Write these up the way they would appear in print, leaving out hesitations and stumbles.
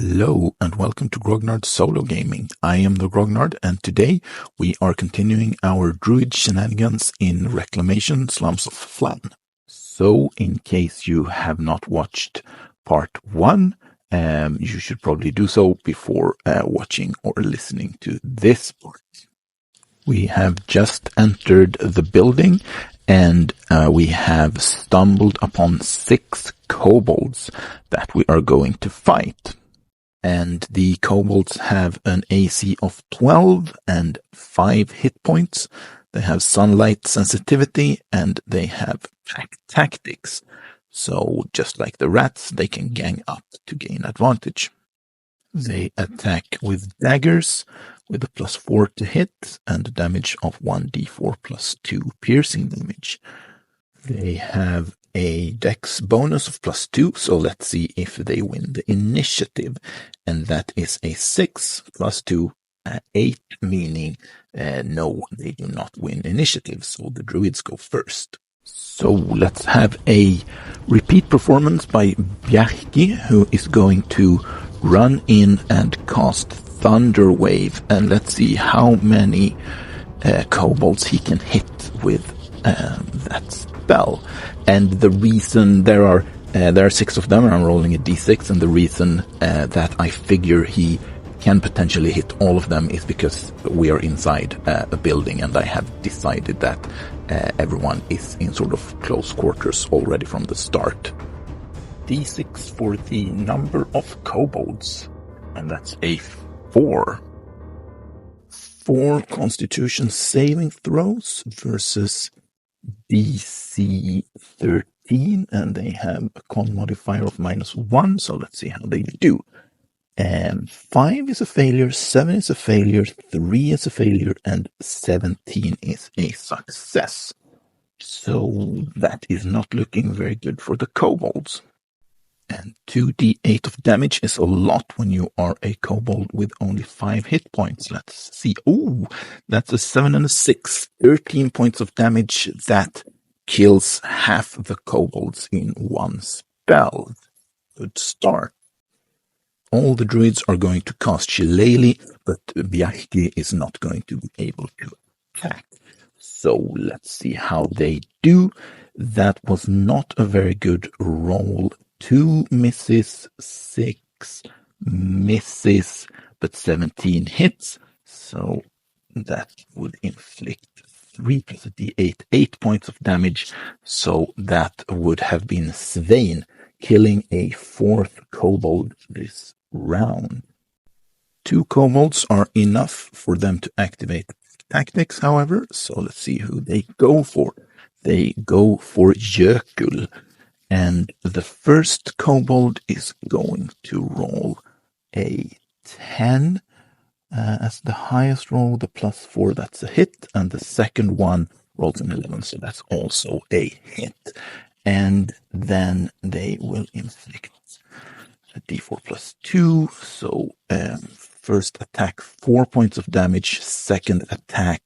Hello and welcome to Grognard's Solo Gaming. I am the Grognard and today we are continuing our druid shenanigans in Reclamation, Slums of Phlan. So in case you have not watched part 1, you should probably do so before watching or listening to this part. We have just entered the building and we have stumbled upon 6 kobolds that we are going to fight. And the kobolds have an AC of 12 and 5 hit points. They have sunlight sensitivity and they have pack tactics. So just like the rats, they can gang up to gain advantage. They attack with daggers with a +4 to hit and a damage of 1d4 +2 piercing damage. They have a dex bonus of +2, so let's see if they win the initiative. And that is a 6 +2, 8, meaning no, they do not win initiative, so the druids go first. So let's have a repeat performance by Bjarki, who is going to run in and cast Thunder Wave, and let's see how many kobolds he can hit with that spell. And the reason there are 6 of them, and I'm rolling a d6, and the reason that I figure he can potentially hit all of them is because we are inside a building, and I have decided that everyone is in sort of close quarters already from the start. D6 for the number of kobolds, and that's a 4. 4 Constitution saving throws versus DC 13, and they have a con modifier of -1, so let's see how they do. 5 is a failure, 7 is a failure, 3 is a failure, and 17 is a success. So that is not looking very good for the kobolds. And 2d8 of damage is a lot when you are a kobold with only 5 hit points. Let's see. Oh, that's a 7 and a 6. 13 points of damage. That kills half the kobolds in one spell. Good start. All the druids are going to cast Shillelagh, but Bjarki is not going to be able to attack. So let's see how they do. That was not a very good roll. 2 misses, 6 misses, but 17 hits. So that would inflict 3 plus a d8, 8 points of damage. So that would have been Svein killing a 4th kobold this round. 2 kobolds are enough for them to activate tactics, however. So let's see who they go for. They go for Jökull. And the first kobold is going to roll a 10 as the highest roll, the +4, that's a hit. And the second one rolls an 11, so that's also a hit. And then they will inflict a d4 +2. So first attack, 4 points of damage. Second attack,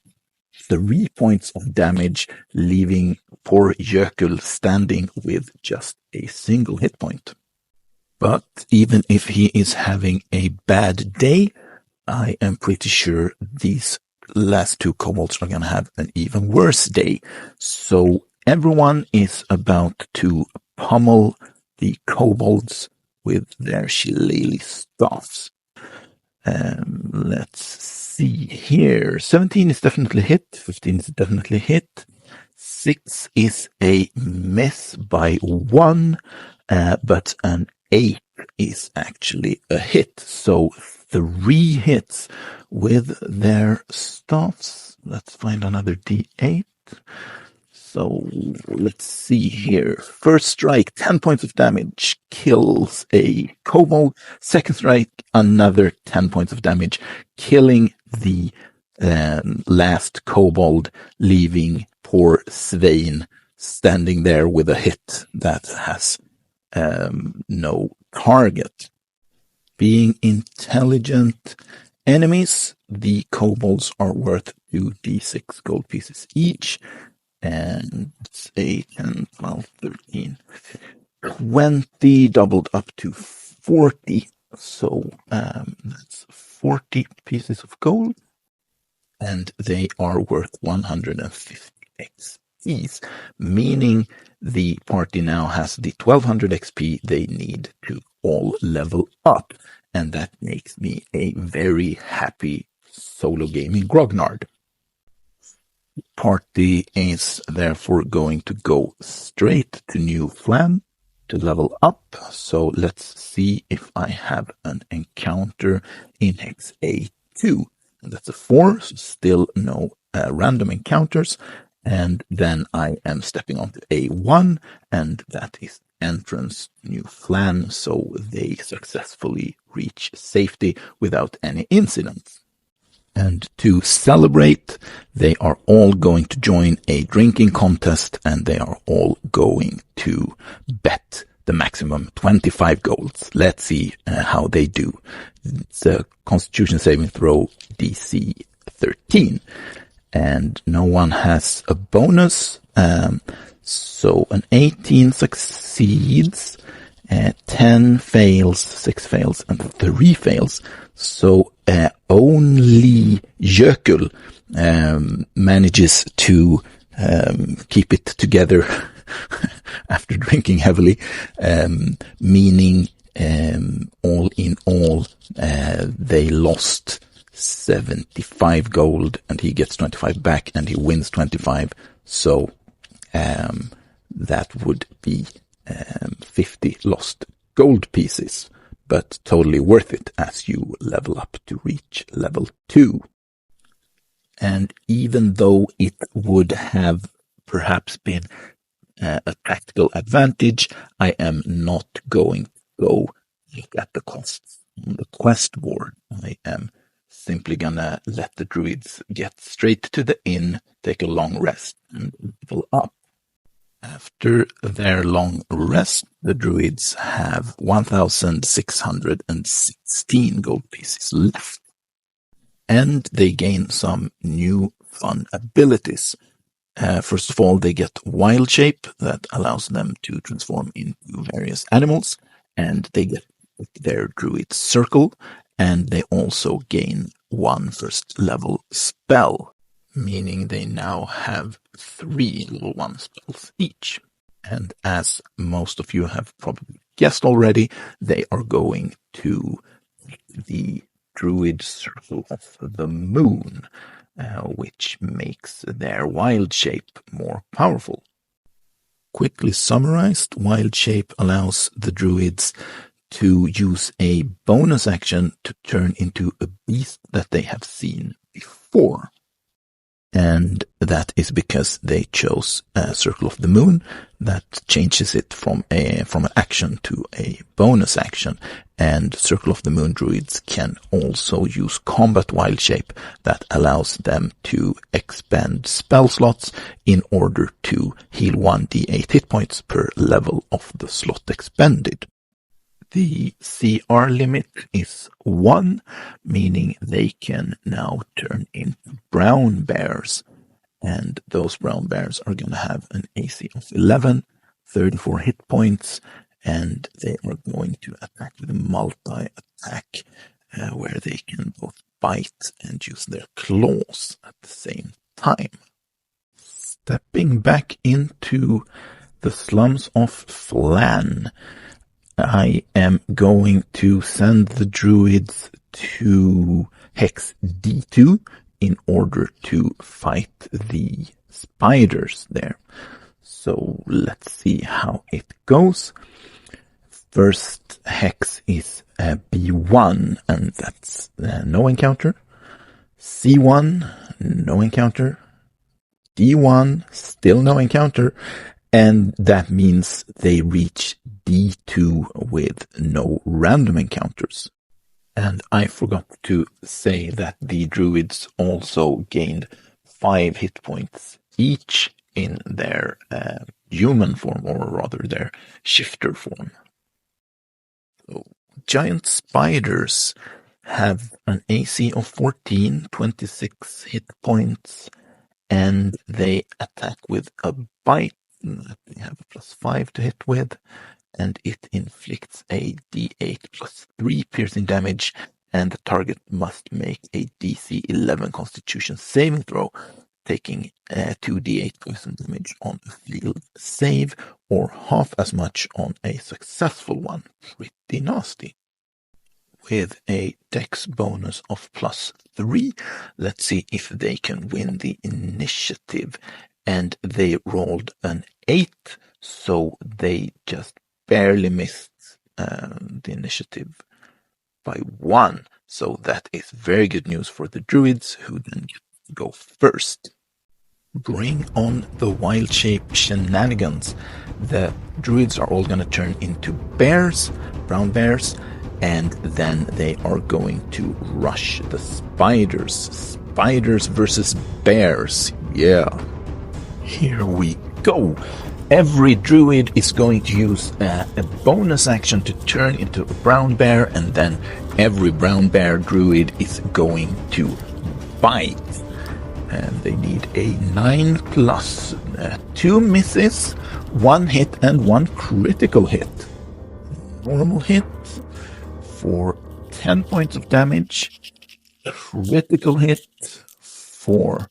3 points of damage, leaving poor Jökull standing with just a single hit point. But even if he is having a bad day, I am pretty sure these last 2 kobolds are going to have an even worse day. So everyone is about to pummel the kobolds with their shillelagh staffs. Let's see here. 17 is definitely hit. 15 is definitely hit. 6 is a miss by 1, but an 8 is actually a hit. So 3 hits with their staffs. Let's find another d8. So let's see here. First strike, 10 points of damage, kills a kobold. Second strike, another 10 points of damage, killing the last kobold, leaving poor Svein standing there with a hit that has no target. Being intelligent enemies, the kobolds are worth 2d6 gold pieces each. And it's 8, 10, 12, 13, 20, doubled up to 40 So that's 40 pieces of gold, and they are worth 150 XPs, meaning the party now has the 1200 XP they need to all level up, and that makes me a very happy solo gaming grognard. Party is therefore going to go straight to New Phlan to level up. So let's see if I have an encounter in Hex A2. And that's a 4, so still no random encounters. And then I am stepping onto A1, and that is entrance New Phlan, so they successfully reach safety without any incidents. And to celebrate, they are all going to join a drinking contest, and they are all going to bet the maximum 25 golds. Let's see how they do. It's a Constitution saving throw DC 13, and no one has a bonus. So an 18 succeeds, 10 fails, 6 fails, and 3 fails. So only Jökull manages to keep it together after drinking heavily, meaning all in all they lost 75 gold, and he gets 25 back, and he wins 25. So that would be 50 lost gold pieces, but totally worth it as you level up to reach level 2. And even though it would have perhaps been a tactical advantage, I am not going to go look at the costs on the quest board. I am simply gonna let the druids get straight to the inn, take a long rest, and level up. After their long rest, the druids have 1,616 gold pieces left. And they gain some new fun abilities. First of all, they get Wild Shape that allows them to transform into various animals, and they get their Druid Circle, and they also gain 1 first level spell, meaning they now have 3 level 1 spells each. And as most of you have probably guessed already, they are going to the Druid Circle of the Moon, which makes their Wild Shape more powerful. Quickly summarized, Wild Shape allows the Druids to use a bonus action to turn into a beast that they have seen before. And that is because they chose Circle of the Moon. That changes it from an action to a bonus action. And Circle of the Moon druids can also use Combat Wild Shape that allows them to expend spell slots in order to heal 1d8 hit points per level of the slot expended. The CR limit is 1, meaning they can now turn into brown bears, and those brown bears are going to have an AC of 11, 34 hit points, and they are going to attack with a multi-attack where they can both bite and use their claws at the same time. Stepping back into the Slums of Phlan, I am going to send the druids to Hex D2 in order to fight the spiders there. So let's see how it goes. First hex is B1, and that's no encounter. C1, no encounter. D1, still no encounter. And that means they reach D2 with no random encounters. And I forgot to say that the druids also gained 5 hit points each in their human form, or rather their shifter form. So, giant spiders have an AC of 14, 26 hit points, and they attack with a bite that they have a +5 to hit with, and it inflicts a d8 plus 3 piercing damage, and the target must make a DC 11 Constitution saving throw, taking 2d8 poison damage on a failed save, or half as much on a successful one. Pretty nasty. With a dex bonus of +3, let's see if they can win the initiative. And they rolled an 8, so they just barely missed the initiative by 1. So that is very good news for the druids, who then go first. Bring on the wild shape shenanigans. The druids are all going to turn into bears, brown bears, and then they are going to rush the spiders. Spiders versus bears. Yeah. Here we go. Every druid is going to use a bonus action to turn into a brown bear, and then every brown bear druid is going to bite. And they need a 9 plus 2 misses, 1 hit, and 1 critical hit. Normal hit for 10 points of damage, critical hit for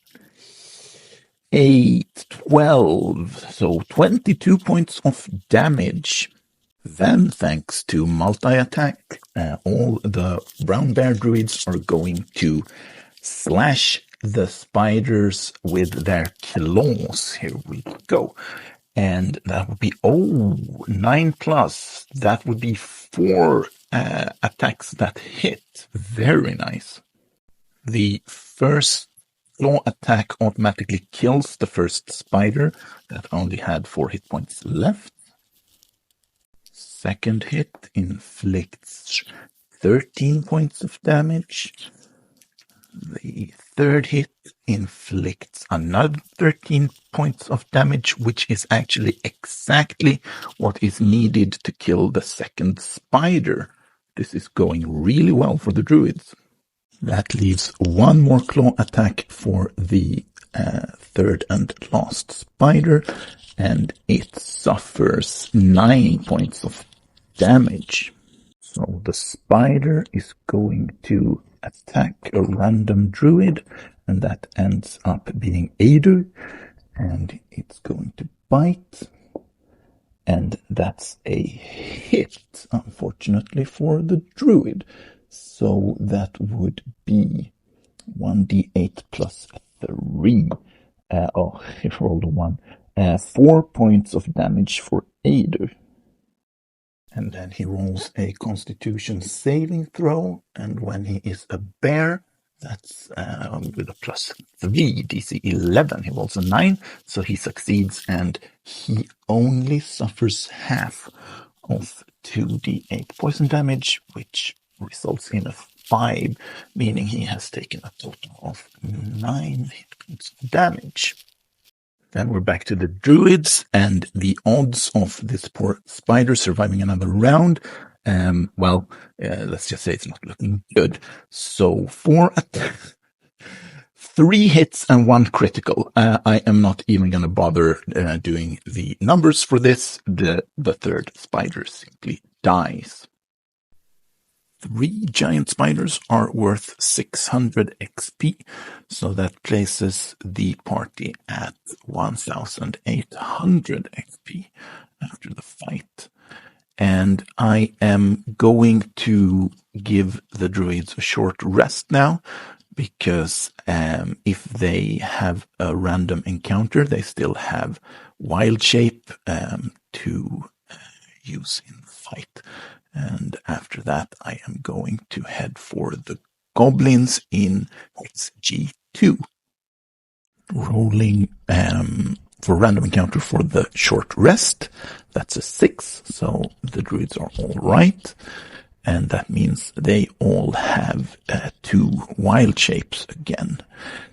8, 12, so 22 points of damage. Then, thanks to multi-attack, all the brown bear druids are going to slash the spiders with their claws. Here we go. And that would be, 9 plus. That would be 4 attacks that hit. Very nice. The first claw attack automatically kills the first spider that only had 4 hit points left. Second hit inflicts 13 points of damage. The third hit inflicts another 13 points of damage, which is actually exactly what is needed to kill the second spider. This is going really well for the druids. That leaves 1 more claw attack for the third and last spider, and it suffers 9 points of damage. So the spider is going to attack a random druid, and that ends up being Adu, and it's going to bite, and that's a hit, unfortunately, for the druid. So that would be 1d8 plus 3. He rolled a 1. 4 points of damage for Adu. And then he rolls a Constitution saving throw, and when he is a bear, that's with a +3, DC 11. He rolls a 9, so he succeeds, and he only suffers half of 2d8 poison damage, which results in a 5, meaning he has taken a total of 9 hit points of damage. Then we're back to the druids, and the odds of this poor spider surviving another round, let's just say it's not looking good. So 3 hits and 1 critical. I am not even going to bother doing the numbers for this. The third spider simply dies. 3 giant spiders are worth 600 XP, so that places the party at 1,800 XP after the fight. And I am going to give the druids a short rest now, because if they have a random encounter, they still have wild shape to use in the fight. And after that, I am going to head for the goblins in G2. Rolling for random encounter for the short rest. That's a 6, so the druids are all right. And that means they all have 2 wild shapes again.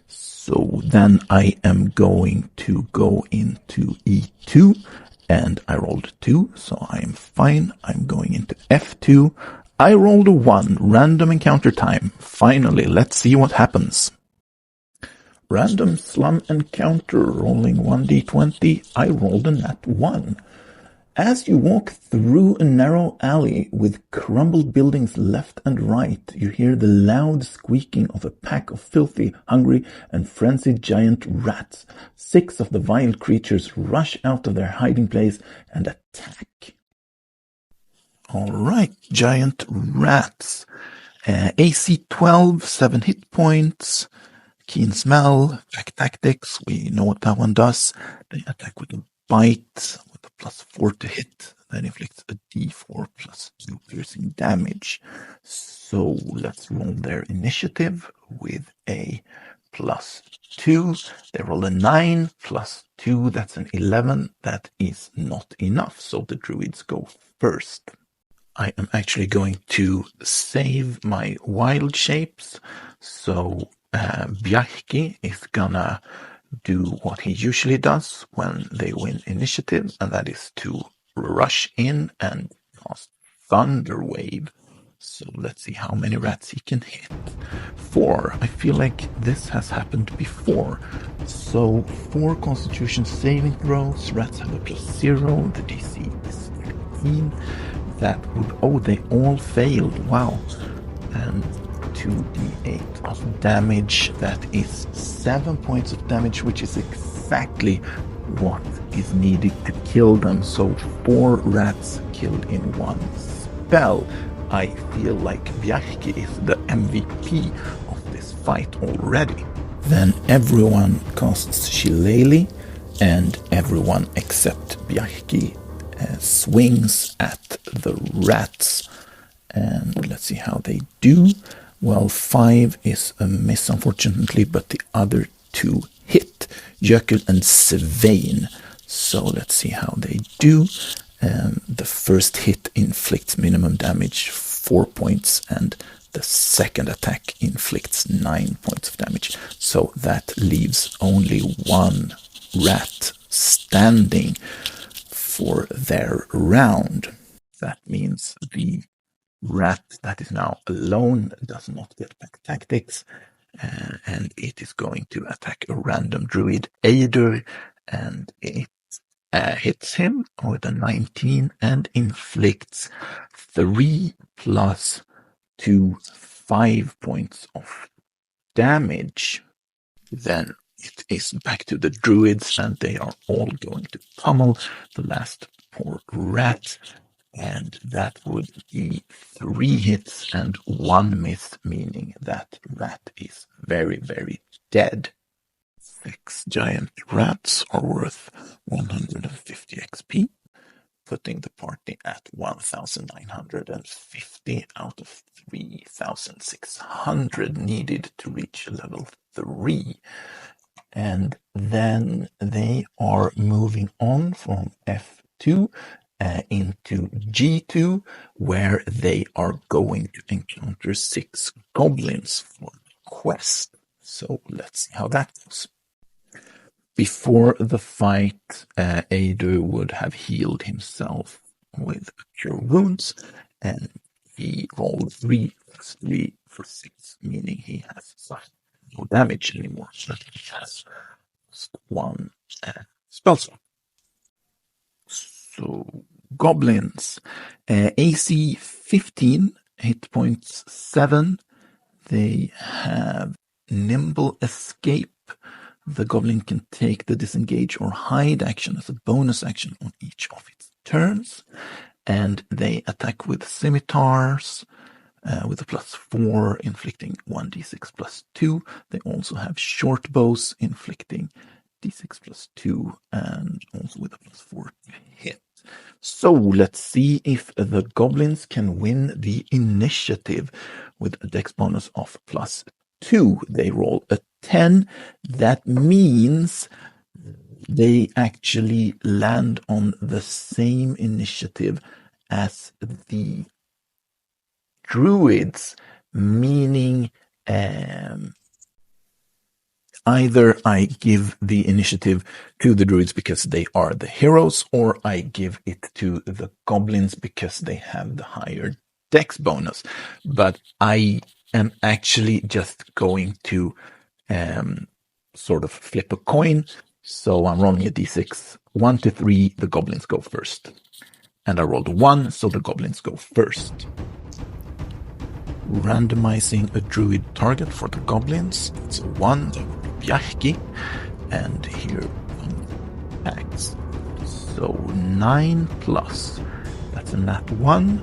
So then I am going to go into E2. And I rolled a 2, so I am fine. I'm going into F2. I rolled a 1. Random encounter time. Finally, let's see what happens. Random slum encounter, rolling 1d20. I rolled a nat 1. As you walk through a narrow alley with crumbled buildings left and right, you hear the loud squeaking of a pack of filthy, hungry, and frenzied giant rats. 6 of the vile creatures rush out of their hiding place and attack. Alright, giant rats. AC 12, 7 hit points. Keen smell, pack tactics, we know what that one does. They attack with a bite, with a +4 to hit. That inflicts a d4 +2 piercing damage. So let's roll their initiative with a +2. They roll a 9 +2, that's an 11. That is not enough, so the druids go first. I am actually going to save my wild shapes, so Bjarki is gonna do what he usually does when they win initiative, and that is to rush in and cast Thunder Wave. So let's see how many rats he can hit. 4. I feel like this has happened before. So 4 Constitution saving throws. Rats have a +0. The DC is 15. That would, they all failed, wow. And 2d8 of damage, that is 7 points of damage, which is exactly what is needed to kill them. So 4 rats killed in 1 spell. I feel like Bjarki is the MVP of this fight already. Then everyone casts Shillelagh, and everyone except Bjarki swings at the rats, and let's see how they do. Well, 5 is a miss, unfortunately, but the other 2 hit, Jökull and Svein. So let's see how they do. The first hit inflicts minimum damage, 4 points, and the second attack inflicts 9 points of damage. So that leaves only 1 rat standing for their round. That means the rat that is now alone does not get back tactics, and it is going to attack a random druid, Eidur, and it hits him with a 19 and inflicts 3 + 2, 5 points of damage. Then it is back to the druids, and they are all going to pummel the last poor rat, and that would be 3 hits and 1 miss, meaning that rat is very, very dead. 6 giant rats are worth 150 XP, putting the party at 1,950 out of 3,600 needed to reach level 3. And then they are moving on from F2 into G2, where they are going to encounter 6 goblins for the quest. So let's see how that goes. Before the fight, Eidur would have healed himself with Cure Wounds, and he rolled 3 + 3 for 6, meaning he has suffered no damage anymore, so he has lost 1 spell slot. So, goblins, AC 15, hit points 7. They have nimble escape. The goblin can take the disengage or hide action as a bonus action on each of its turns, and they attack with scimitars with a +4, inflicting 1d6 +2. They also have short bows, inflicting d6 +2, and also with a +4 to hit. So let's see if the goblins can win the initiative with a dex bonus of +2. They roll a 10. That means they actually land on the same initiative as the druids, meaning either I give the initiative to the druids because they are the heroes, or I give it to the goblins because they have the higher dex bonus. But I am actually just going to sort of flip a coin So I'm rolling a d6. 1 to 3, the goblins go first. And I rolled 1, so the goblins go first. Randomizing a druid target for the goblins. It's a 1, that would be Bjarki. And here comes attacks. So 9 plus. That's a nat 1,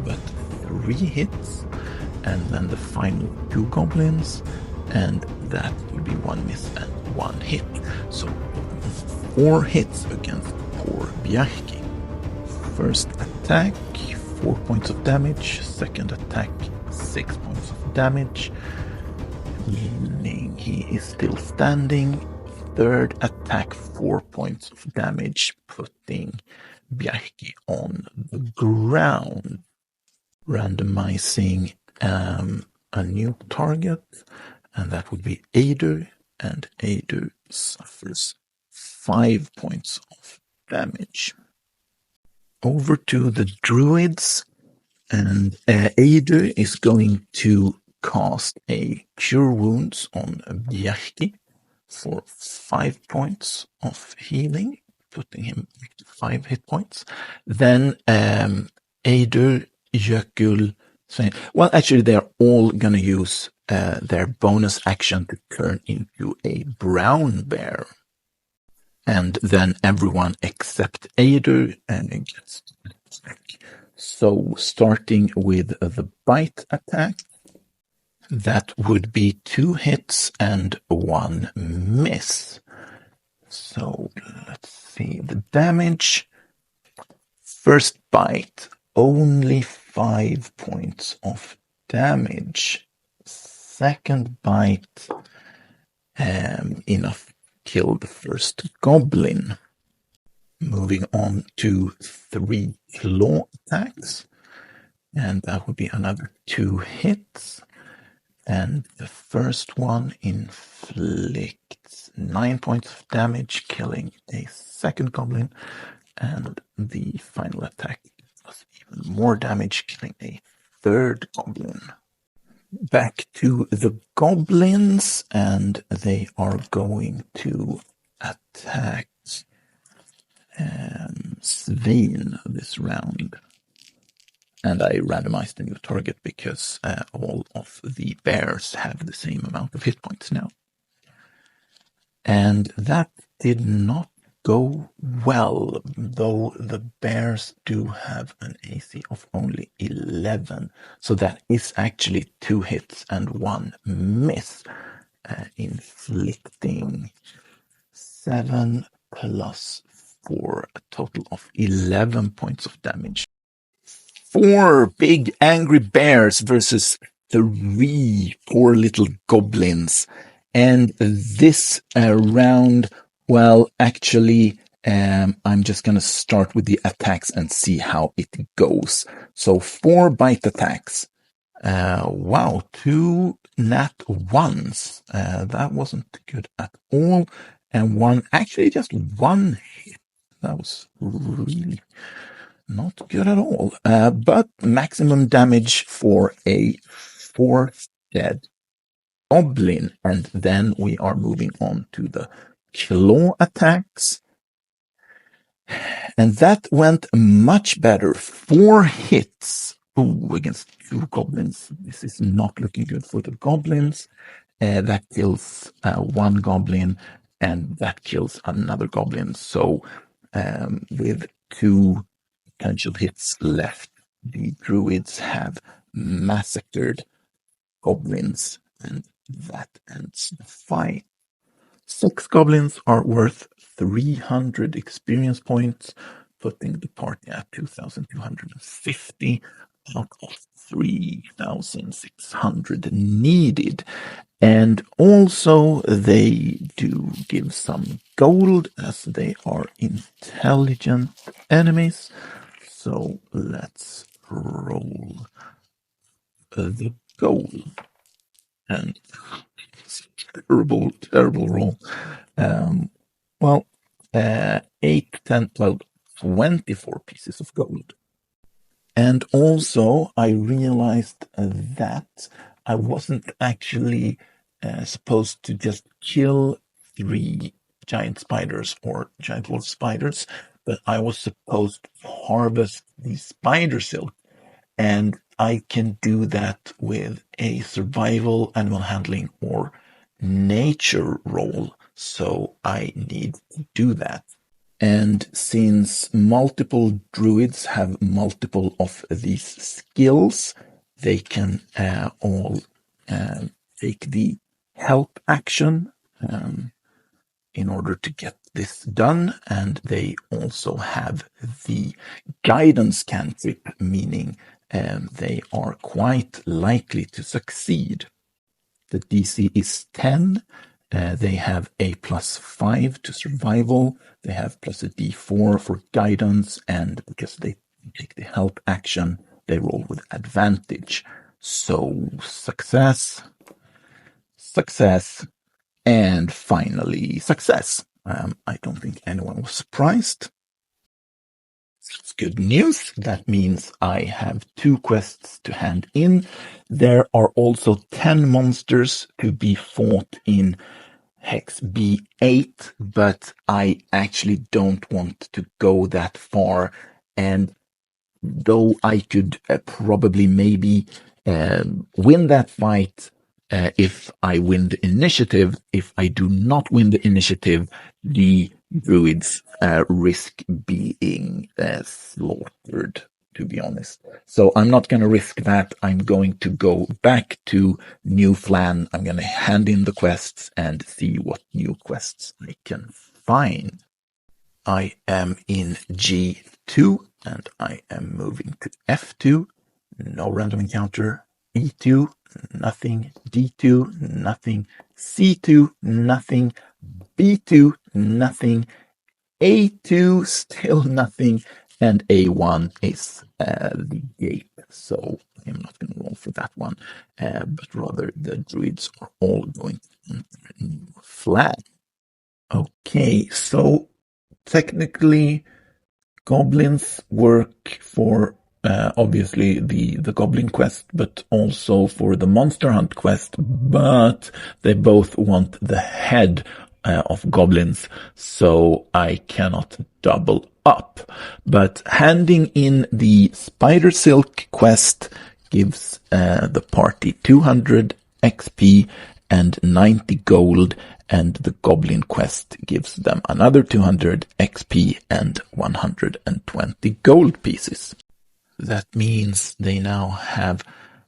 but 3 hits. And then the final 2 goblins. And that will be 1 miss and 1 hit. So 4 hits against poor Bjarki. First attack, 4 points of damage. Second attack, 6 points of damage. Meaning he is still standing. Third attack, 4 points of damage, putting Bjarki on the ground. Randomizing a new target, and that would be Eider, and Eider suffers 5 points of damage. Over to the druids, and Eider is going to cast a Cure Wounds on Bjarki for 5 points of healing, putting him back to 5 hit points. Then Eider, Jökull, well, actually, they're all going to use their bonus action to turn into a brown bear. And then everyone except Eider gets an attack. So starting with the bite attack, that would be 2 hits and 1 miss. So let's see the damage. First bite, only 5 points of damage. Second bite, enough to kill the first goblin. Moving on to 3 claw attacks, and that would be another 2 hits. And the first one inflicts 9 points of damage, killing a second goblin. And the final attack does even more damage, killing a third goblin. Back to the goblins, and they are going to attack Svein this round. And I randomized a new target because all of the bears have the same amount of hit points now. And that did not go well, though the bears do have an AC of only 11. So that is actually 2 hits and 1 miss, inflicting 7 plus 4, a total of 11 points of damage. 4 big angry bears versus 3 poor little goblins. And this round, well, actually, I'm just going to start with the attacks and see how it goes. So 4 bite attacks. Wow, 2 nat 1s. That wasn't good at all. And just 1 hit. That was really not good at all. But maximum damage for a 4th dead goblin. And then we are moving on to the claw attacks. And that went much better. 4 hits. Ooh, against 2 goblins. This is not looking good for the goblins. That kills 1 goblin, and that kills another goblin. So with 2 potential hits left, the druids have massacred goblins, and that ends the fight. 6 goblins are worth 300 experience points, putting the party at 2,250 out of 3,600 needed. And also they do give some gold as they are intelligent enemies. So let's roll the gold. And it's a terrible roll. 8, 10, 12, 24 pieces of gold. And also I realized that I wasn't actually supposed to just kill 3 giant spiders or giant wolf spiders, but I was supposed to harvest the spider silk, and I can do that with a survival, animal handling, or nature roll. So I need to do that. And since multiple druids have multiple of these skills, they can all take the help action in order to get this done. And they also have the guidance cantrip, meaning they are quite likely to succeed. The DC is 10. They have a +5 to survival. They have plus a D4 for guidance, and because they take the help action, they roll with advantage. So success, success, and finally success. I don't think anyone was surprised. That's good news. That means I have 2 quests to hand in. There are also 10 monsters to be fought in Hex B8, but I actually don't want to go that far. And though I could probably maybe win that fight if I win the initiative, if I do not win the initiative, the druids risk being slaughtered, to be honest. So I'm not going to risk that. I'm going to go back to New Phlan. I'm going to hand in the quests and see what new quests I can find. I am in G2 and I am moving to F2. No random encounter. E2, nothing. D2, nothing. C2, nothing. B2, nothing. A2, still nothing. And A1 is the gate. So I'm not going to roll for that one. But rather the druids are all going to enter a new flag. Okay, so technically goblins work for obviously the goblin quest, but also for the monster hunt quest, but they both want the head of goblins, so I cannot double up. But handing in the spider silk quest gives the party 200 XP and 90 gold, and the goblin quest gives them another 200 XP and 120 gold pieces. That means they now have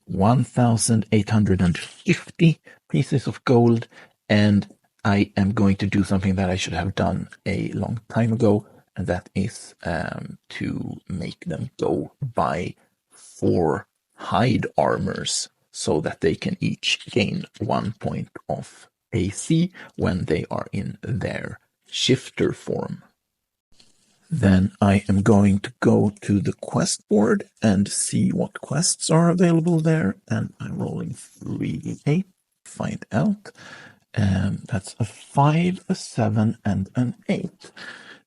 1,850 pieces of gold, and I am going to do something that I should have done a long time ago, and that is to make them go buy 4 hide armors so that they can each gain 1 point of AC when they are in their shifter form. Then I am going to go to the quest board and see what quests are available there, and I'm rolling 3d8, find out. That's a 5, a 7, and an 8.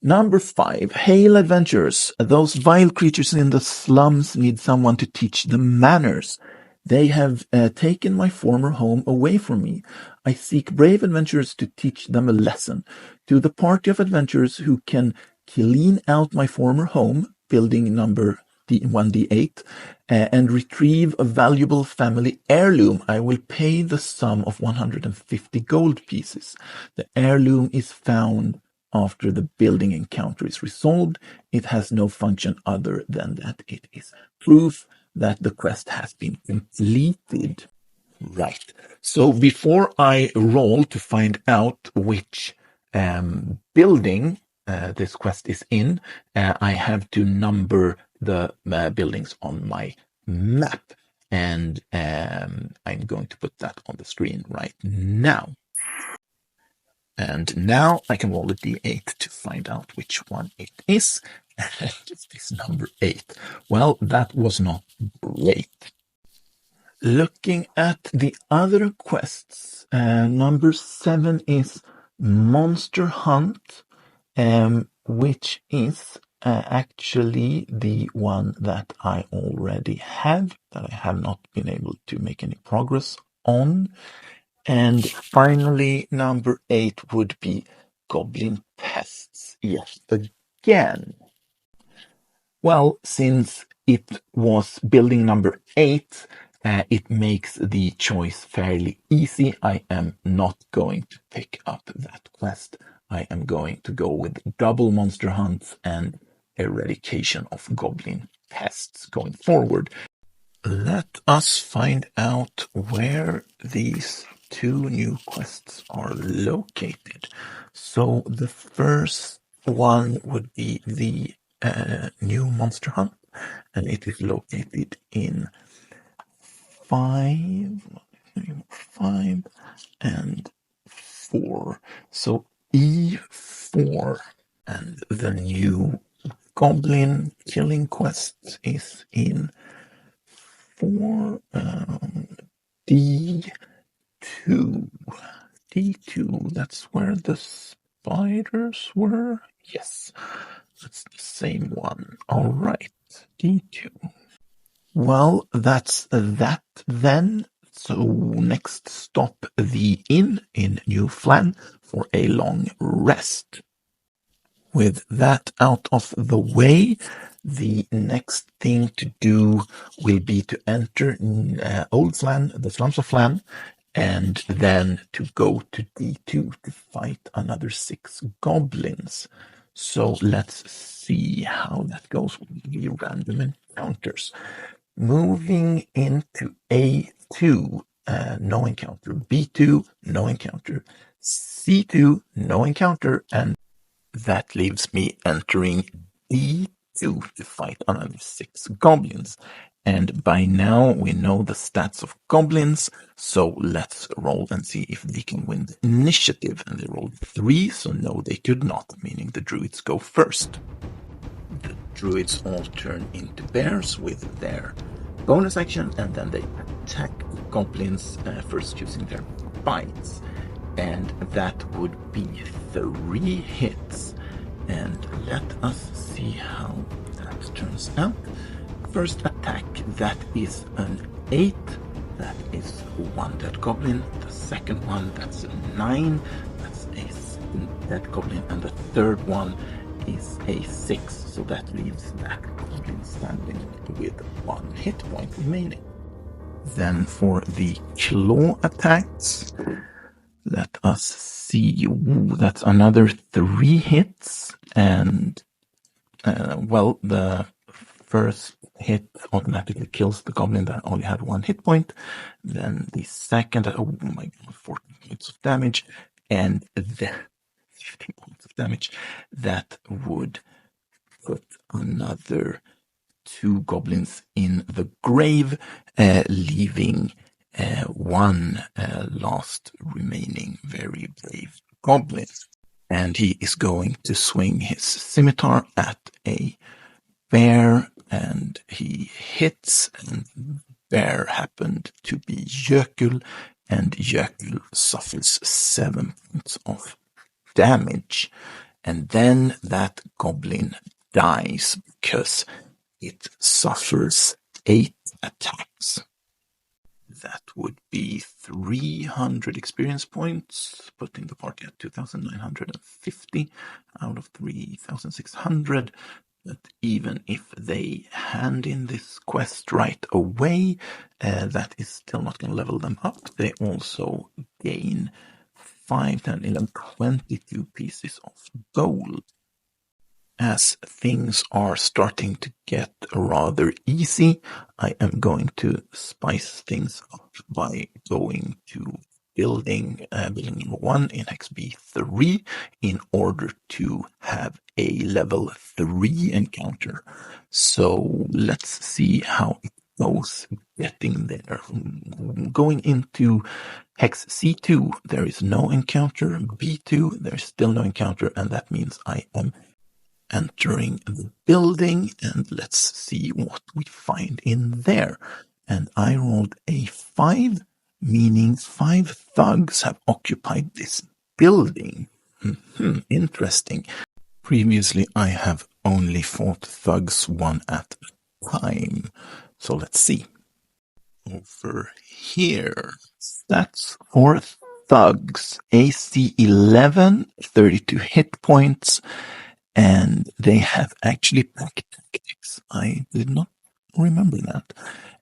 Number 5, Hail Adventurers. Those vile creatures in the slums need someone to teach them manners. They have taken my former home away from me. I seek brave adventurers to teach them a lesson. To the party of adventurers who can clean out my former home, building number 1d8, and retrieve a valuable family heirloom, I will pay the sum of 150 gold pieces. The heirloom is found after the building encounter is resolved. It has no function other than that it is proof that the quest has been completed. Right. So before I roll to find out which building this quest is in, I have to number the buildings on my map. And I'm going to put that on the screen right now. And now I can roll a d8 to find out which one it is. It's this number 8. Well, that was not great. Looking at the other quests, number 7 is Monster Hunt, which is actually the one that I already have, that I have not been able to make any progress on. And finally, number 8 would be goblin pests yet again. Well, since it was building number 8, it makes the choice fairly easy. I am not going to pick up that quest. I am going to go with double monster hunts and eradication of goblin pests going forward. Let us find out where these 2 new quests are located. So the first one would be the new monster hunt, and it is located in 5 and 4. So E4, and the new goblin killing quest is in 4 D2. D2, that's where the spiders were? Yes, that's the same one. All right, D2. Well, that's that then. So next stop, the inn in New Phlan for a long rest. With that out of the way, the next thing to do will be to enter Old Phlan, the Slums of Phlan, and then to go to D2 to fight another 6 goblins. So let's see how that goes with the random encounters. Moving into A2, no encounter. B2, no encounter. C2, no encounter. And that leaves me entering D2 to fight another 6 goblins. And by now we know the stats of goblins, so let's roll and see if they can win the initiative. And they rolled 3, so no, they could not, meaning the druids go first. The druids all turn into bears with their bonus action, and then they attack the goblins, first using their bites. And that would be 3 hits. And let us see how that turns out. First attack, that is an 8. That is 1 dead goblin. The second one, that's a 9. That's a 7 dead goblin. And the third one is a 6. So that leaves that goblin standing with 1 hit point remaining. Then for the claw attacks, let us see. Ooh, that's another 3 hits. And, well, the first hit automatically kills the goblin that only had 1 hit point. Then the second, oh my god, 14 points of damage. And the 15 points of damage. That would put another 2 goblins in the grave, leaving 1 last remaining very brave goblin. And he is going to swing his scimitar at a bear, and he hits, and bear happened to be Jökull, and Jökull suffers 7 points of damage. And then that goblin dies because it suffers 8 attacks. That would be 300 experience points, putting the party at 2,950 out of 3,600. But even if they hand in this quest right away, that is still not going to level them up. They also gain 5, 10, 11, 22 pieces of gold. As things are starting to get rather easy, I am going to spice things up by going to building number 1 in hex B3 in order to have a level 3 encounter. So let's see how it goes getting there. Going into hex C2, there is no encounter. B2, there's still no encounter, and that means I am entering the building, and let's see what we find in there. And I rolled a 5, meaning 5 thugs have occupied this building. Interesting. Previously, I have only fought thugs 1 at a time. So let's see. Over here, stats for thugs. AC 11, 32 hit points, and they have actually pack tactics. I did not remember that.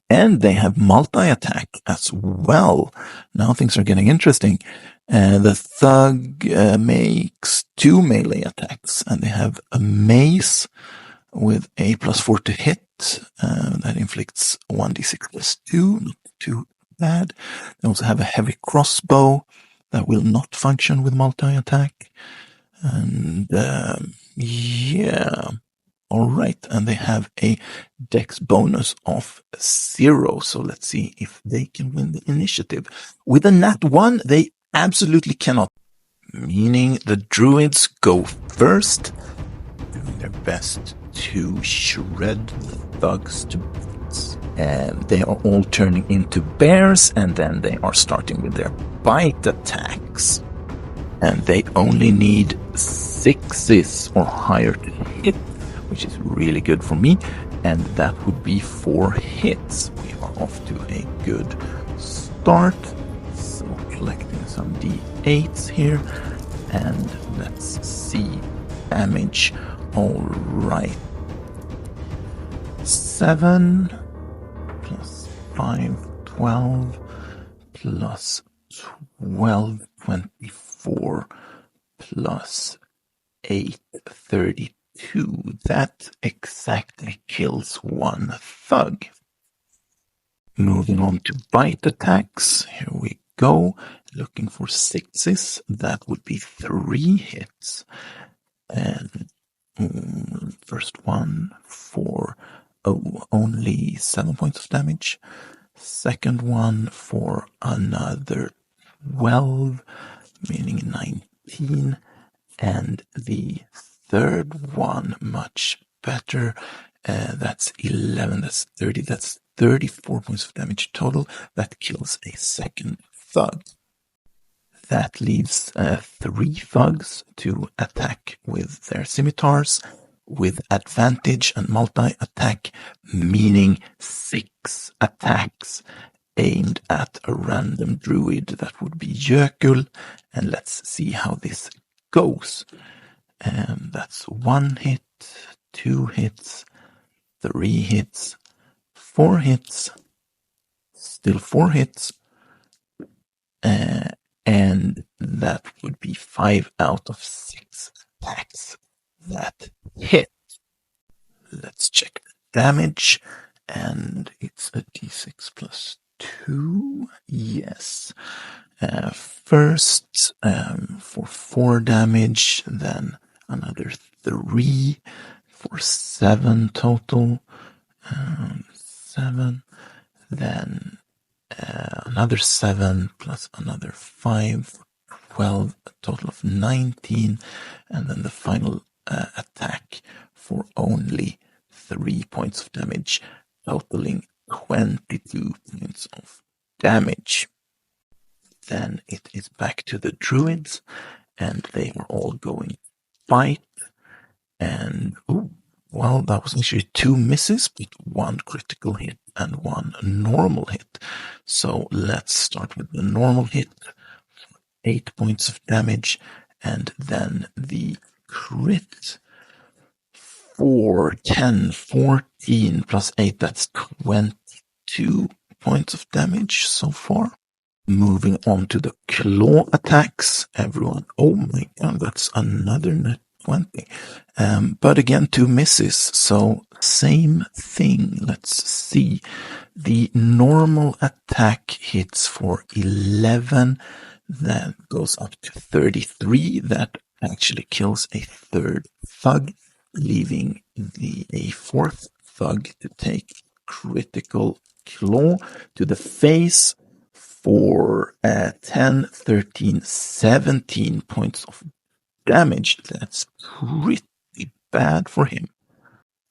And they have multi-attack as well. Now things are getting interesting. The thug makes 2 melee attacks, and they have a mace with a +4 to hit. That inflicts 1d6 +2, not too bad. They also have a heavy crossbow that will not function with multi-attack. And yeah, all right. And they have a dex bonus of 0. So let's see if they can win the initiative. With a nat 1, they absolutely cannot. Meaning the druids go first, doing their best to shred the thugs to bits. They are all turning into bears, and then they are starting with their bite attacks. And they only need 6s or higher to hit, which is really good for me. And that would be 4 hits. We are off to a good start. So collecting some d8s here. And let's see damage. All right. 7 plus 5, 12 plus 12, 24 plus 8, 32. That exactly kills 1 thug. Moving on to bite attacks. Here we go. Looking for 6s. That would be 3 hits. And first one for only 7 points of damage. Second one for another 12, meaning 19. And the third one, much better. That's 11, that's 30, that's 34 points of damage total. That kills a second thug. That leaves 3 thugs to attack with their scimitars with advantage and multi-attack, meaning 6 attacks aimed at a random druid. That would be Jökull, and let's see how this goes. That's 1 hit, 2 hits, 3 hits, 4 hits, still 4 hits, and that would be 5 out of 6 attacks that hit. Let's check the damage, and it's a d6 plus 2. Yes. First for 4 damage, then another 3 for 7 total. 7, then another 7 plus another 5, 12, a total of 19, and then the final attack for only 3 points of damage, totaling 22 points of damage. Then it is back to the druids, and they are all going to fight. And well, that was actually 2 misses, but 1 critical hit and 1 normal hit. So let's start with the normal hit, 8 points of damage, and then the crit for 10, 14 plus 8, that's 22 points of damage so far. Moving on to the claw attacks, everyone. Oh my god, that's another net 20. But again, 2 misses, so same thing. Let's see. The normal attack hits for 11, that goes up to 33. That actually kills a 3rd thug, leaving a 4th thug to take critical claw to the face for 10, 13, 17 points of damage. That's pretty bad for him.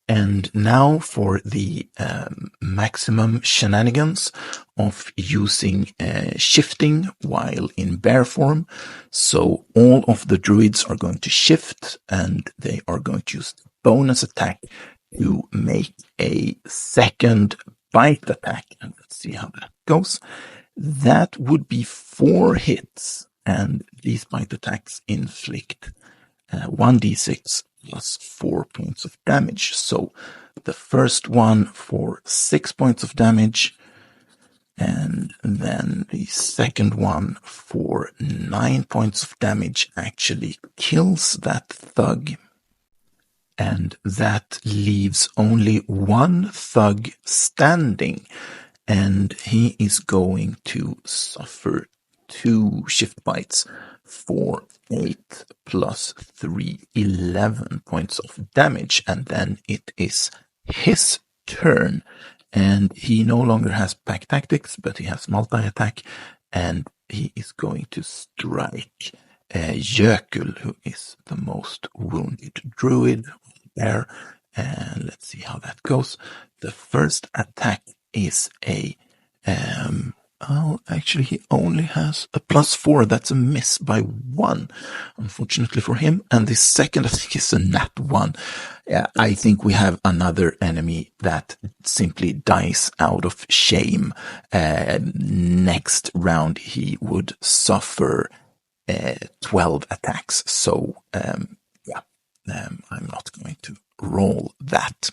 And now for the maximum shenanigans of using shifting while in bear form. So all of the druids are going to shift, and they are going to use the bonus attack to make a second bite attack. And let's see how that goes. That would be 4 hits, and these bite attacks inflict 1d6 plus 4 points of damage. So the first one for 6 points of damage, and then the second one for 9 points of damage actually kills that thug. And that leaves only one thug standing, and he is going to suffer 2 shift bites for 8 plus 3, 11 points of damage, and then it is his turn. And he no longer has pack tactics, but he has multi-attack, and he is going to strike Jökull, who is the most wounded druid there. And let's see how that goes. The first attack is a actually he only has a +4. That's a miss by 1, unfortunately for him. And the second attack is a nat 1. I think we have another enemy that simply dies out of shame. Next round he would suffer 12 attacks. So I'm not going to roll that.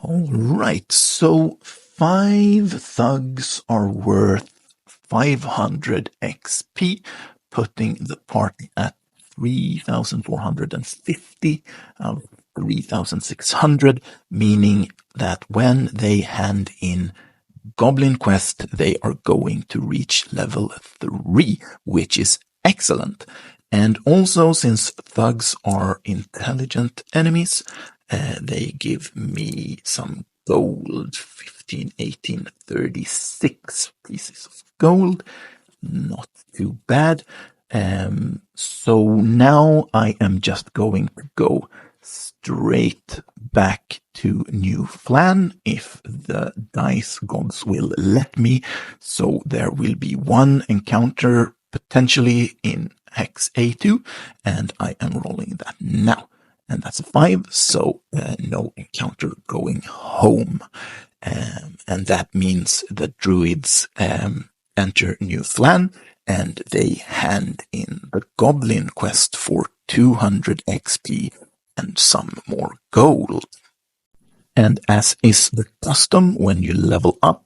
All right, so 5 thugs are worth 500 XP, putting the party at 3,450 out of 3,600, meaning that when they hand in Goblin Quest, they are going to reach level 3, which is excellent. And also, since thugs are intelligent enemies, they give me some gold, 15, 18, 36 pieces of gold. Not too bad. So now I am just going to go straight back to New Phlan if the dice gods will let me. So there will be one encounter potentially in Hex A2, and I am rolling that now. And that's a 5, so no encounter going home. And that means the druids enter New Phlan, and they hand in the Goblin Quest for 200 XP and some more gold. And as is the custom when you level up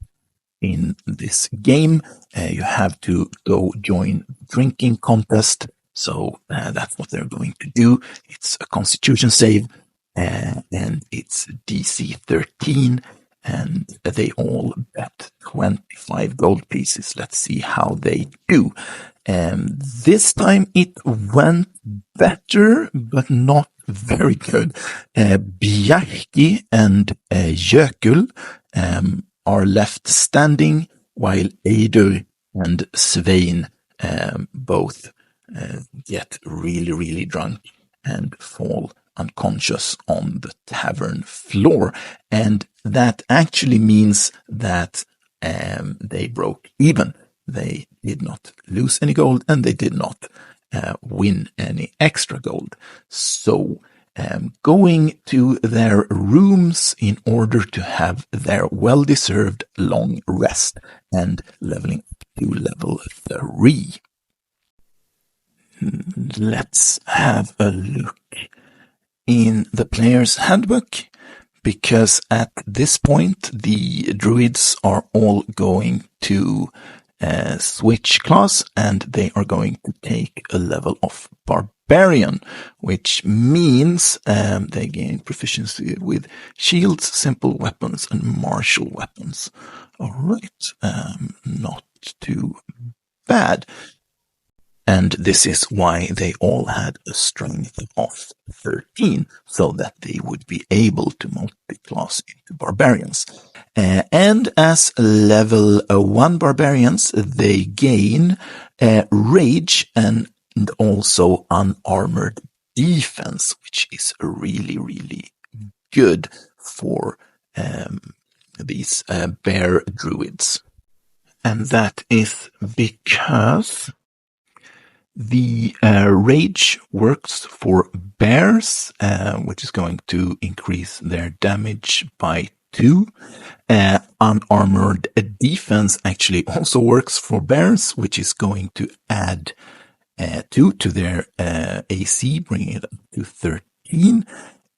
in this game, you have to go join drinking contest. So that's what they're going to do. It's a constitution save, and it's DC 13, and they all bet 25 gold pieces. Let's see how they do. This time it went better, but not very good. Bjarki and Jökull are left standing, while Eidur and Svein both get really, really drunk and fall unconscious on the tavern floor. And that actually means that they broke even. They did not lose any gold, and they did not win any extra gold. So going to their rooms in order to have their well-deserved long rest and leveling up to level 3. Let's have a look in the player's handbook, because at this point the druids are all going to switch class, and they are going to take a level of bearbarian, which means they gain proficiency with shields, simple weapons, and martial weapons. All right, not too bad. And this is why they all had a strength of 13, so that they would be able to multi-class into barbarians. And as level 1 barbarians, they gain rage and also unarmored defense, which is really, really good for these bear druids. And that is because the rage works for bears, which is going to increase their damage by 2. Unarmored defense actually also works for bears, which is going to add 2 to their AC, bringing it up to 13.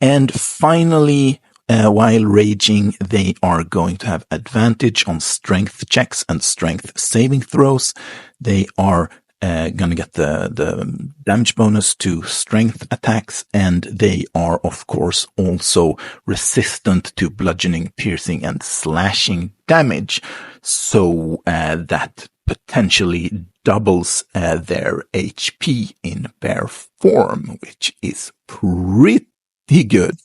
And finally, while raging, they are going to have advantage on strength checks and strength saving throws. They are going to get the damage bonus to strength attacks, and they are, of course, also resistant to bludgeoning, piercing, and slashing damage. So that potentially doubles their HP in bear form, which is pretty good.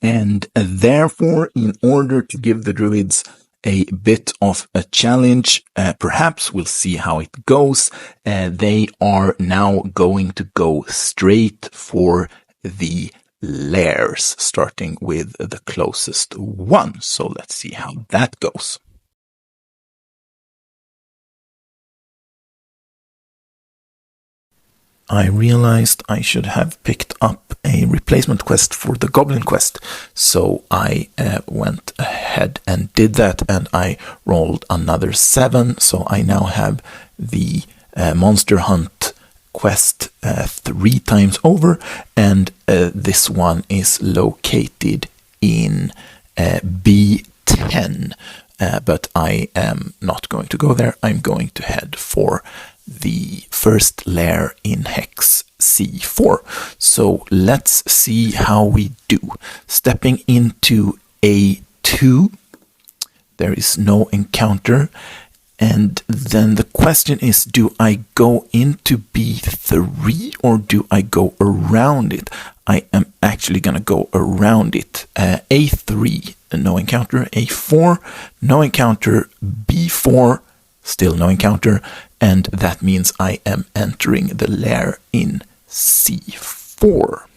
And therefore, in order to give the druids a bit of a challenge, perhaps we'll see how it goes, they are now going to go straight for the lairs, starting with the closest one. So let's see how that goes. I realized I should have picked up a replacement quest for the Goblin quest, so I went ahead and did that, and I rolled another 7, so I now have the Monster Hunt quest 3 times over, and this one is located in B10, but I am not going to go there. I'm going to head for the first lair in Hex C4. So let's see how we do. Stepping into A2, there is no encounter. And then the question is, do I go into B3 or do I go around it? I am actually going to go around it. A3, no encounter. A4, no encounter. B4, still no encounter. And that means I am entering the lair in C4.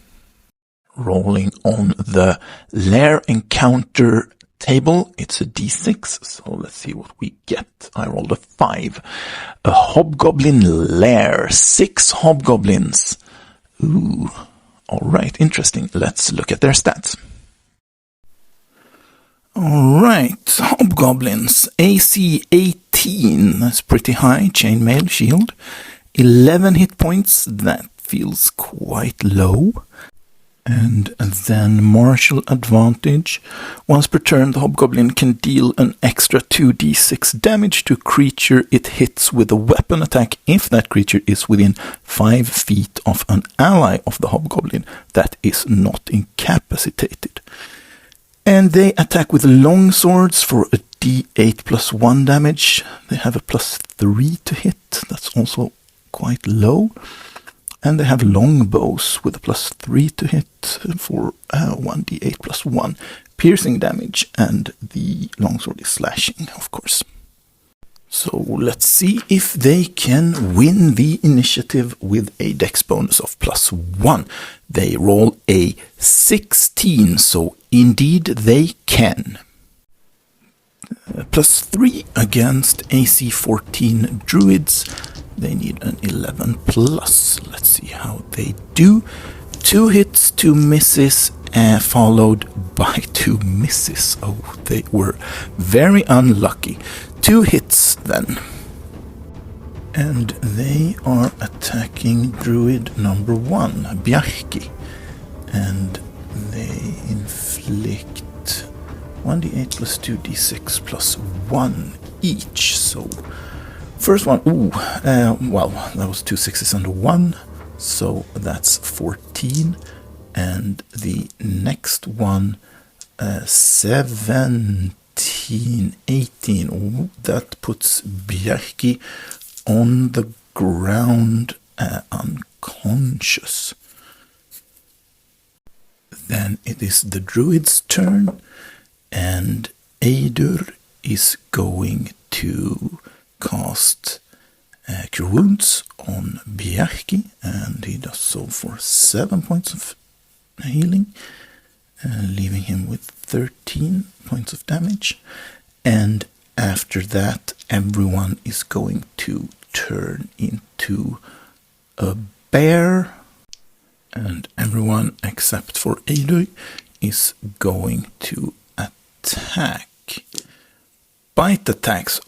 Rolling on the lair encounter table, it's a d6, so let's see what we get. I rolled a 5. A hobgoblin lair, 6 hobgoblins. Ooh, alright, interesting. Let's look at their stats. Alright, hobgoblins, AC 18, that's pretty high, chainmail, shield. 11 hit points, that feels quite low. And then martial advantage. Once per turn, the hobgoblin can deal an extra 2d6 damage to a creature it hits with a weapon attack if that creature is within 5 feet of an ally of the hobgoblin that is not incapacitated. And they attack with long swords for a d8 plus 1 damage. They have a plus 3 to hit. That's also quite low. And they have long bows with a plus 3 to hit for 1d8 plus 1 piercing damage. And the longsword is slashing, of course. So let's see if they can win the initiative with a dex bonus of plus 1. They roll a 16, so indeed they can. Plus 3 against AC 14 druids. They need an 11 plus. Let's see how they do. 2 hits, 2 misses, followed by 2 misses. Oh, they were very unlucky. 2 hits then. And they are attacking druid number 1, Bjarki. And they inflict 1d8 plus 2d6 plus 1 each. So first one, well, that was 2 6s and a 1. So that's 14. And the next one, 17, 18. Oh, that puts Bjarki on the ground, unconscious. Then it is the druid's turn, and Eidur is going to cast Cure Wounds on Bjarki, and he does so for 7 points of healing, leaving him with 13 points of damage. And after that, everyone is going to turn into a bear, and everyone except for Eidur is going to attack. bite attacks.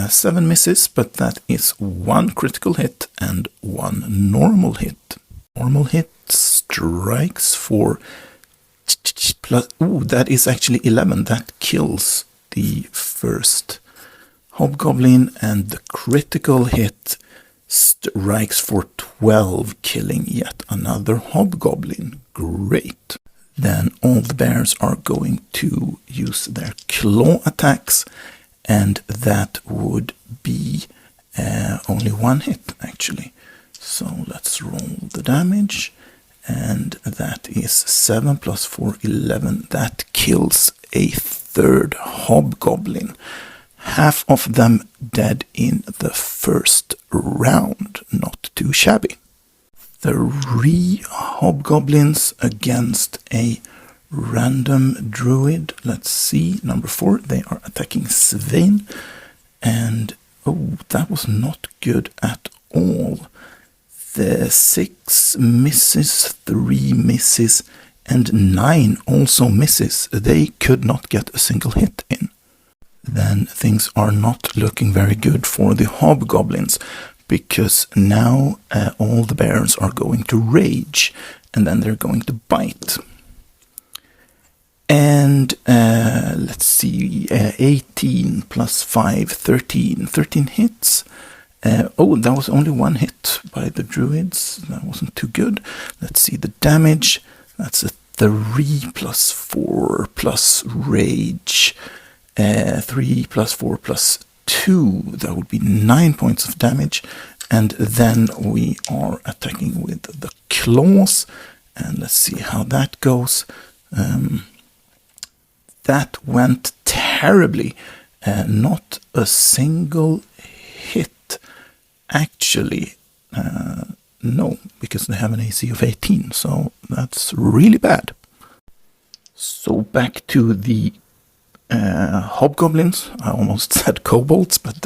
7 misses, but that is 1 critical hit and 1 normal hit. Normal hit strikes for plus. That is actually 11. That kills the first hobgoblin, and the critical hit strikes for 12, killing yet another hobgoblin. Great. Then all the bears are going to use their claw attacks, and that would be only 1 hit actually. So let's roll the damage, and that is 7 plus 4, 11. That kills a third hobgoblin. Half of them dead in the first round. Not too shabby. 3 hobgoblins against a random druid. Let's see, number 4. They are attacking Svein. And that was not good at all. The 6 misses, 3 misses, and 9 also misses. They could not get a single hit in. Then things are not looking very good for the hobgoblins, because now all the bears are going to rage, and then they're going to bite. And let's see, 18 plus 5, 13. 13 hits. That was only 1 hit by the druids. That wasn't too good. Let's see the damage. That's a 3 plus 4 plus rage. 3 plus 4 plus 2. That would be 9 points of damage. And then we are attacking with the claws. And let's see how that goes. That went terribly. Not a single hit. Actually, no, because they have an AC of 18, so that's really bad. So back to the hobgoblins. I almost said kobolds, but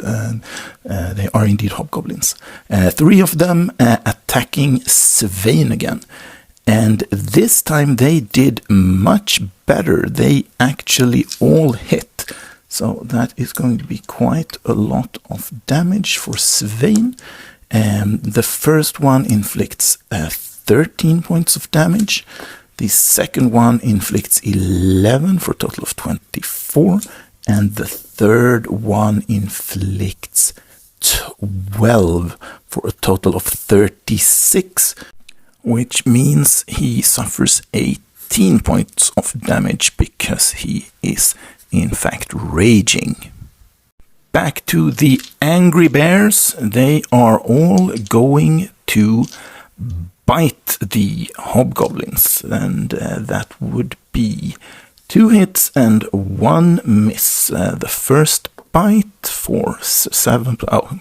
they are indeed hobgoblins. 3 of them attacking Svein again. And this time they did much better. They actually all hit. So that is going to be quite a lot of damage for Svein. The first one inflicts 13 points of damage. The second one inflicts 11 for a total of 24. And the third one inflicts 12 for a total of 36, which means he suffers 18 points of damage because he is in fact raging. Back to the angry bears. They are all going to bite the hobgoblins, and that would be 2 hits and 1 miss. The first bite for 7.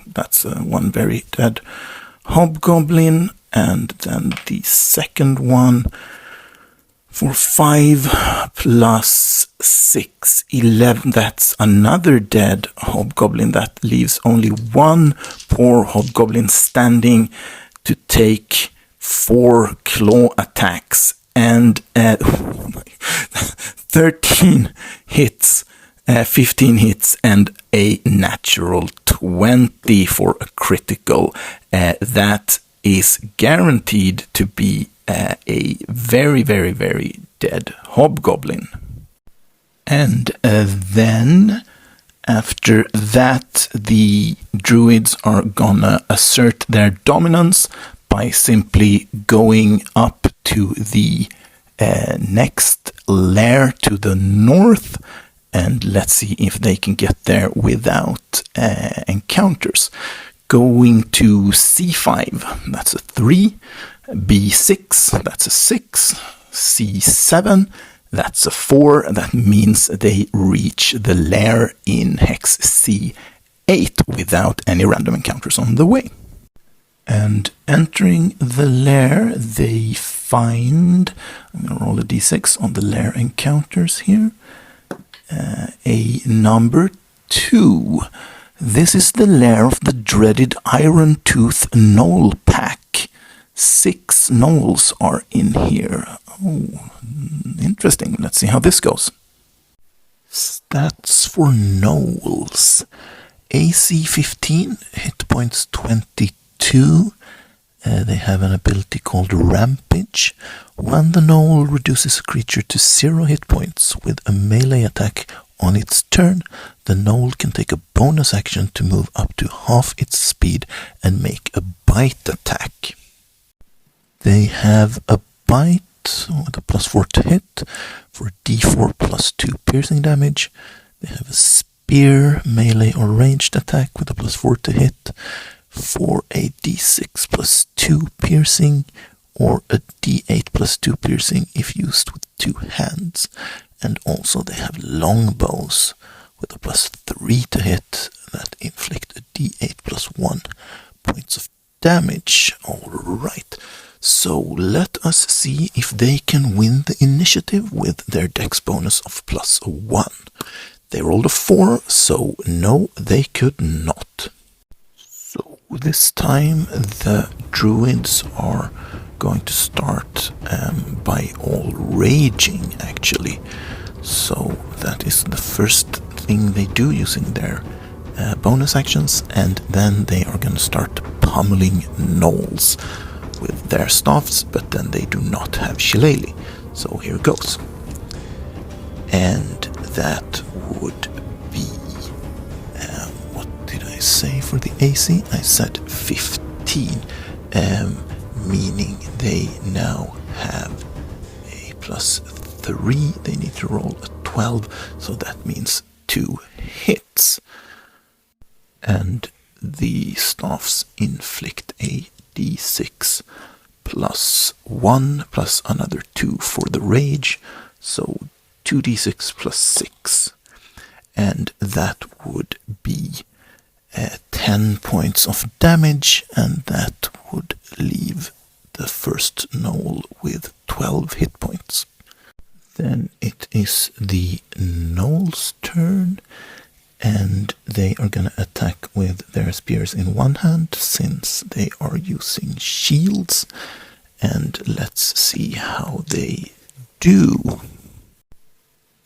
That's 1 very dead hobgoblin, and then the second one for 5 plus 6, 11. That's another dead hobgoblin. That leaves only 1 poor hobgoblin standing to take 4 claw attacks. And 13 hits, 15 hits, and a natural 20 for a critical. That is guaranteed to be a very, very, very dead hobgoblin. And then after that, the druids are gonna assert their dominance by simply going up to the next lair to the north, and let's see if they can get there without encounters. Going to C5, that's a 3. B6, that's a 6. C7, that's a 4. That means they reach the lair in hex C8 without any random encounters on the way. And entering the lair, they find, I'm going to roll a d6 on the lair encounters here, a number 2. This is the lair of the dreaded Iron Tooth Gnoll pack. 6 gnolls are in here. Oh, interesting. Let's see how this goes. Stats for gnolls. AC 15, hit points 22. They have an ability called Rampage. When the gnoll reduces a creature to 0 hit points with a melee attack on its turn, the gnoll can take a bonus action to move up to half its speed and make a bite attack. They have a bite with a +4 to hit for d4 +2 piercing damage. They have a spear, melee or ranged attack with a +4 to hit for a d6 +2 piercing or a d8 +2 piercing if used with 2 hands. And also they have longbows with a +3 to hit that inflict a d8 +1 points of damage. Alright, so let us see if they can win the initiative with their dex bonus of +1. They rolled a 4, so no, they could not. So this time the druids are going to start by all raging, actually. So that is the first thing they do using their bonus actions, and then they are going to start pummeling gnolls with their staffs, but then they do not have shillelagh. So here goes. And that would be, what did I say for the AC? I said 15, meaning they now have a +3. They need to roll a 12, so that means 2 hits. And the staffs inflict a d6 +1 plus another 2 for the rage, so 2d6 +6, and that would be 10 points of damage, and that would leave the first gnoll with 12 hit points. Then it is the gnoll's turn, and they are going to attack with their spears in one hand since they are using shields, and let's see how they do.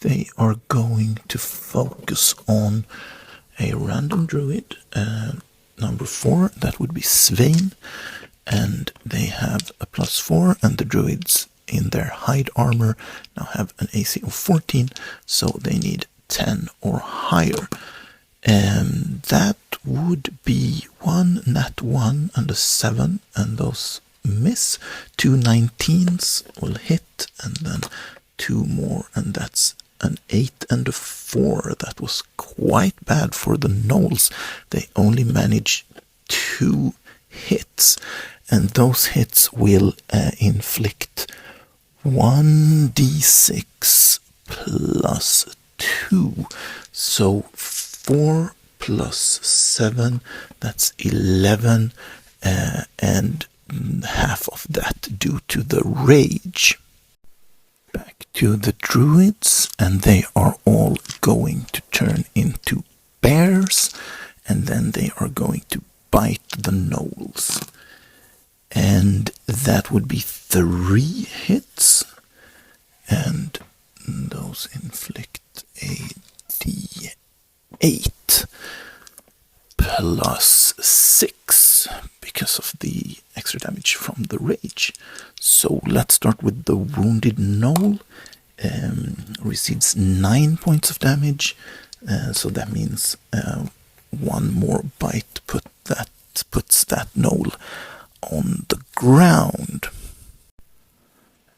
They are going to focus on a random druid, number 4, that would be Svein, and they have a +4, and the druids in their hide armor now have an AC of 14, so they need 10 or higher. And that would be 1 nat 1 and a 7, and those miss. 2 19s will hit, and then 2 more, and that's an 8 and a 4. That was quite bad for the gnolls. They only manage 2 hits, and those hits will inflict 1d6 +2. So 4 + 7, that's 11, and half of that due to the rage. Back to the druids, and they are all going to turn into bears, and then they are going to bite the gnolls. And that would be 3 hits, and those inflict a d8 +6 because of the extra damage from the rage. So let's start with the wounded gnoll. Receives 9 points of damage, so that means 1 more bite puts that gnoll on the ground.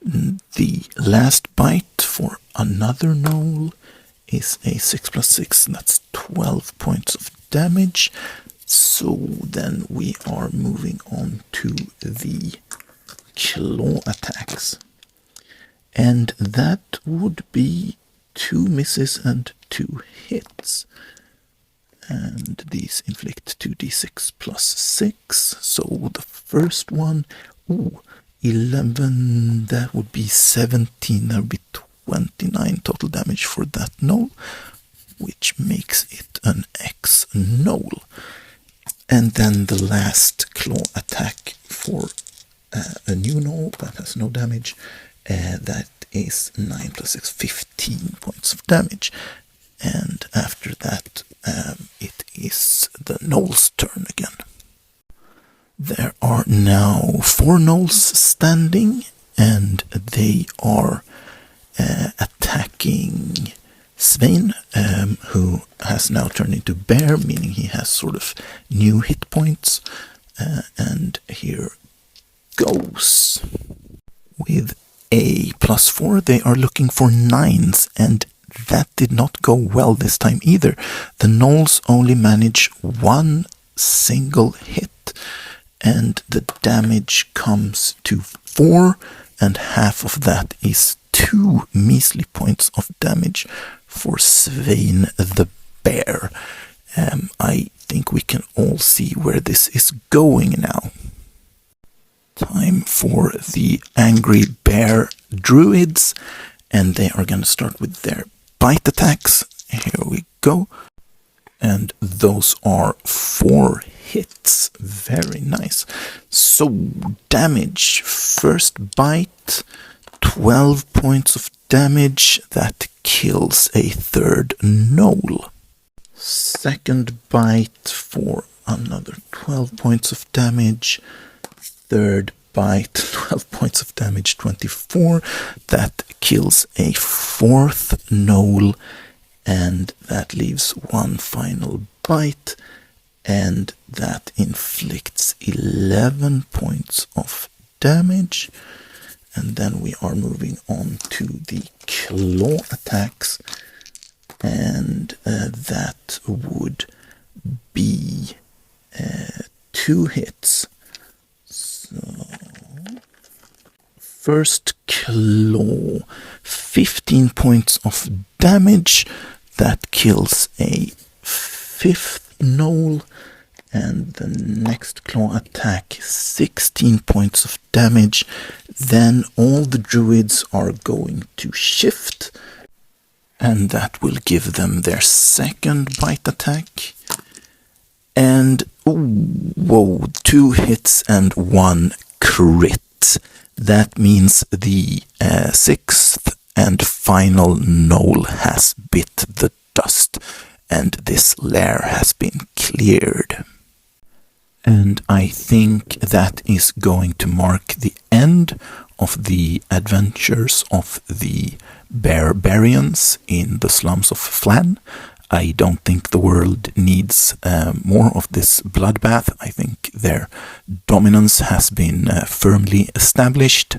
The last bite for another gnoll is a 6 + 6, that's 12 points of damage. So then we are moving on to the claw attacks. And that would be 2 misses and 2 hits. And these inflict 2d6 +6. So the first one, 11, that would be 17, that would be 29 total damage for that gnoll, which makes it an X gnoll. And then the last claw attack for a new gnoll that has no damage, that is 9 + 6, 15 points of damage. and after that it is the gnolls' turn again. There are now 4 gnolls standing, and they are attacking Svein, who has now turned into bear, meaning he has sort of new hit points. And here goes. With a +4, they are looking for 9s, and that did not go well this time either. The gnolls only manage 1 single hit, and the damage comes to 4, and half of that is 2 measly points of damage for Svein the bear. I think we can all see where this is going now. Time for the angry bear druids, and they are going to start with their bite attacks. Here we go. And those are 4 hits. Very nice. So, damage. First bite, 12 points of damage. That kills a 3rd gnoll. Second bite for another 12 points of damage. Third bite, 12 points of damage, 24. That kills a 4th gnoll. And that leaves 1 final bite, and that inflicts 11 points of damage. And then we are moving on to the claw attacks, and that would be 2 hits. So, first claw, 15 points of damage. That kills a 5th gnoll. And the next claw attack, 16 points of damage. Then all the druids are going to shift, and that will give them their second bite attack. And, whoa, 2 hits and 1 crit. That means the 6th and final gnoll has bit the dust, and this lair has been cleared. And I think that is going to mark the end of the adventures of the bearbarians in the Slums of Phlan. I don't think the world needs more of this bloodbath. I think their dominance has been firmly established,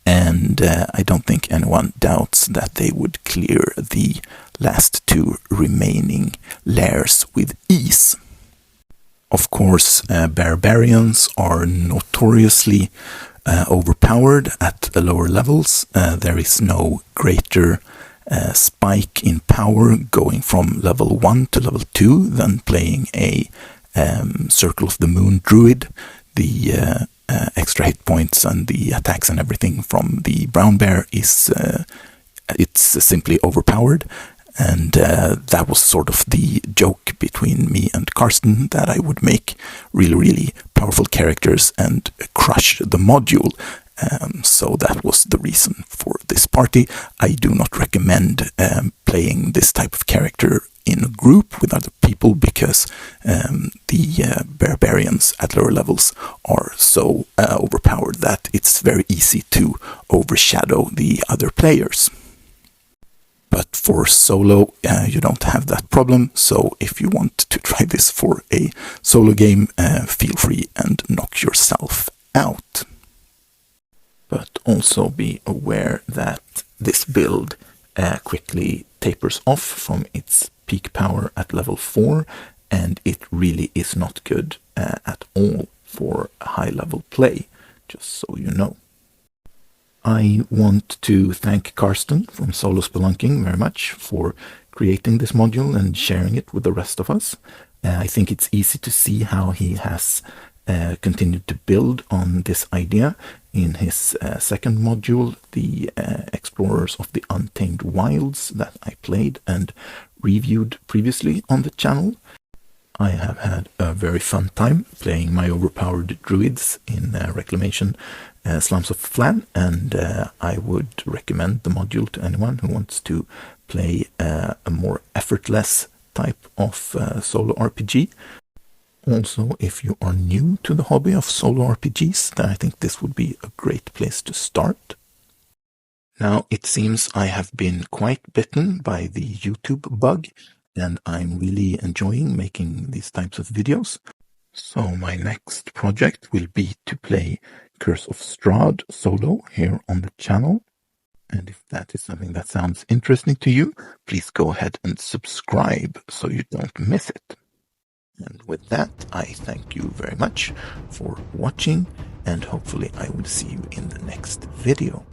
and I don't think anyone doubts that they would clear the last 2 remaining lairs with ease. Of course, bearbarians are notoriously overpowered at lower levels. There is no greater spike in power going from level 1 to level 2 than playing a Circle of the Moon druid. The extra hit points and the attacks and everything from the brown bear is it's simply overpowered. And that was sort of the joke between me and Carsten, that I would make really, really powerful characters and crush the module. So that was the reason for this party. I do not recommend playing this type of character in a group with other people, because the barbarians at lower levels are so overpowered that it's very easy to overshadow the other players. But for solo, you don't have that problem, so if you want to try this for a solo game, feel free and knock yourself out. But also be aware that this build quickly tapers off from its peak power at level 4, and it really is not good at all for high level play, just so you know. I want to thank Carsten from Solo Spelunking very much for creating this module and sharing it with the rest of us. I think it's easy to see how he has continued to build on this idea in his second module, the Explorers of the Untamed Wilds, that I played and reviewed previously on the channel. I have had a very fun time playing my overpowered druids in Reclamation Slums of Phlan, and I would recommend the module to anyone who wants to play a more effortless type of solo RPG. Also, if you are new to the hobby of solo RPGs, then I think this would be a great place to start. Now, it seems I have been quite bitten by the YouTube bug, and I'm really enjoying making these types of videos. So my next project will be to play Curse of Strahd solo here on the channel. And if that is something that sounds interesting to you, please go ahead and subscribe so you don't miss it. And with that, I thank you very much for watching, and hopefully I will see you in the next video.